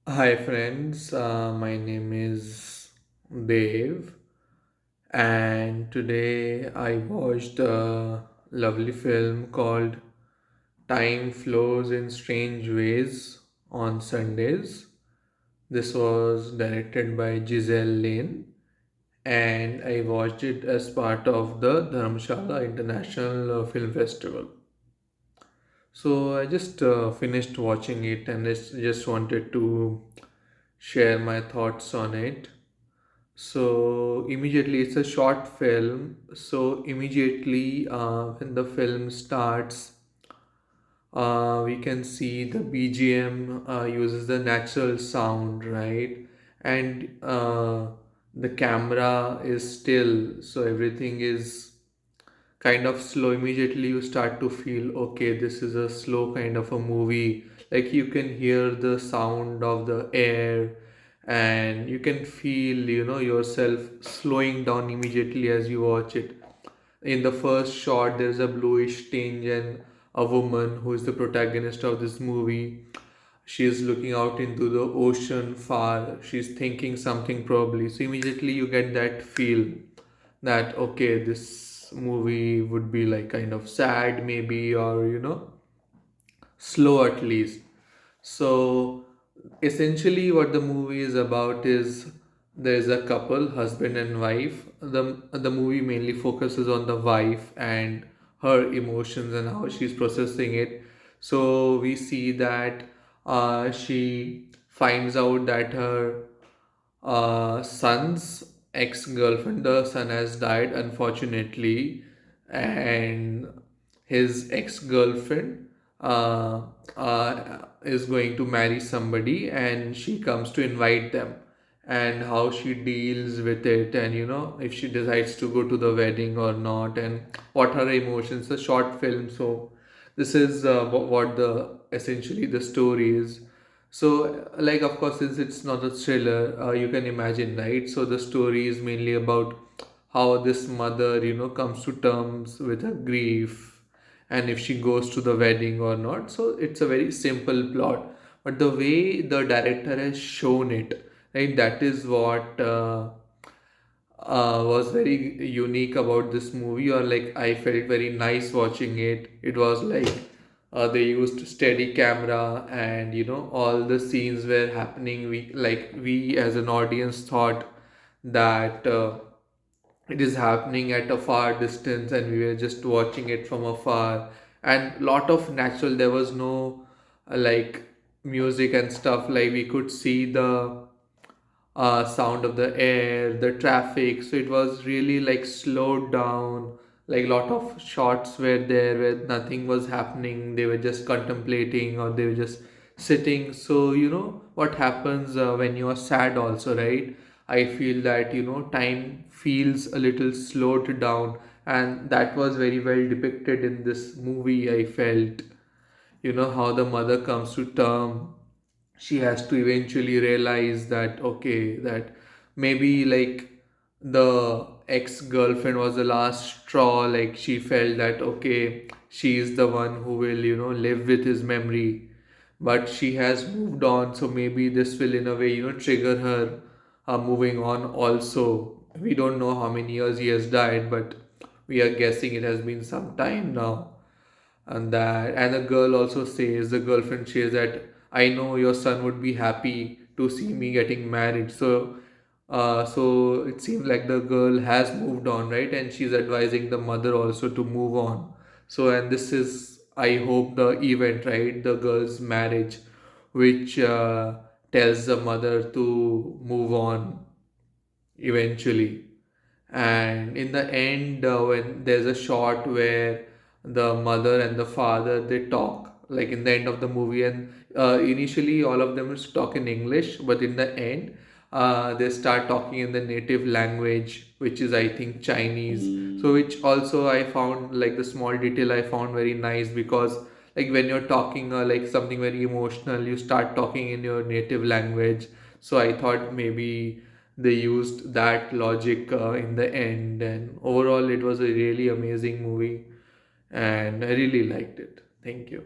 Hi friends, my name is Dev, and today I watched a lovely film called Time Flows in Strange Ways on Sundays. This was directed by Giselle Lane, and I watched it as part of the Dharamshala International Film Festival. So I just finished watching it and just wanted to share my thoughts on it. So immediately, it's a short film. So immediately, when the film starts, we can see the BGM uses the natural sound, right? And the camera is still, so everything is kind of slow. Immediately you start to feel, okay, this is a slow kind of a movie. Like you can hear the sound of the air, and you can feel, yourself slowing down immediately as you watch it. In the first shot there's a bluish tinge, and a woman who is the protagonist of this movie, she is looking out into the ocean far, she's thinking something probably. So immediately you get that feel that, okay, this movie would be like kind of sad maybe, or slow at least. So essentially what the movie is about is, there's a couple, husband and wife. The movie mainly focuses on the wife and her emotions and how she's processing it. So we see that she finds out that her son's ex-girlfriend, the son has died unfortunately, and his ex-girlfriend is going to marry somebody, and she comes to invite them, and how she deals with it, and if she decides to go to the wedding or not, and what her emotions. A short film, so this is what the essentially the story is. So, like, of course, since it's not a thriller, you can imagine, right? So, the story is mainly about how this mother, comes to terms with her grief, and if she goes to the wedding or not. So, it's a very simple plot. But the way the director has shown it, right, that is what was very unique about this movie, or like I felt very nice watching it. It was like they used steady camera, and all the scenes were happening. We as an audience thought that it is happening at a far distance, and we were just watching it from afar. And lot of natural. There was no like music and stuff. Like we could see the sound of the air, the traffic. So it was really like slowed down. Like lot of shots were there where nothing was happening. They were just contemplating, or they were just sitting. So what happens when you are sad also, right? I feel that time feels a little slowed down, and that was very well depicted in this movie. I felt, how the mother comes to term, she has to eventually realize that, okay, that maybe like the ex-girlfriend was the last straw. Like she felt that, okay, she is the one who will live with his memory, but she has moved on. So maybe this will in a way trigger her moving on also. We don't know how many years he has died, but we are guessing it has been some time now. And the girl also says, the girlfriend says that, I know your son would be happy to see me getting married. So it seems like the girl has moved on, right? And she's advising the mother also to move on. So, and this is, I hope, the event, right? The girl's marriage, which tells the mother to move on eventually. And in the end, when there's a shot where the mother and the father, they talk, like in the end of the movie, and initially all of them is talk in English, but in the end they start talking in the native language, which is, I think, Chinese. So which also I found, like, the small detail I found very nice, because like when you're talking like something very emotional, you start talking in your native language. So I thought maybe they used that logic in the end, and overall it was a really amazing movie, and I really liked it. Thank you.